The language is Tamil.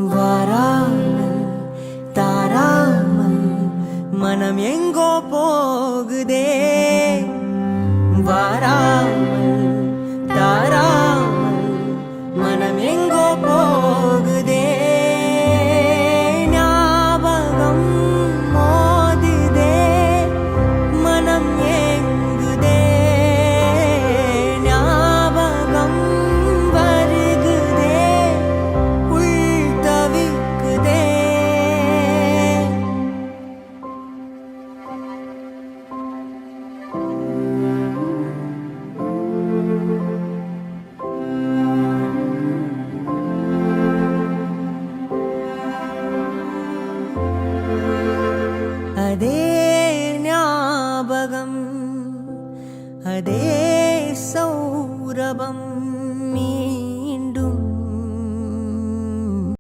வாராமல் தாராமல் மனம் எங்கோ போகுதே. வாராமல் தாராமல் மனம் எங்கோ போகுதே. ஞாபகம் மோதுதே, மனம் ஏங்குதே. ஞாபகம் வருகுதே, உள் தவிக்குதே. அதே ஞாபகம், அதே சௌரபம்.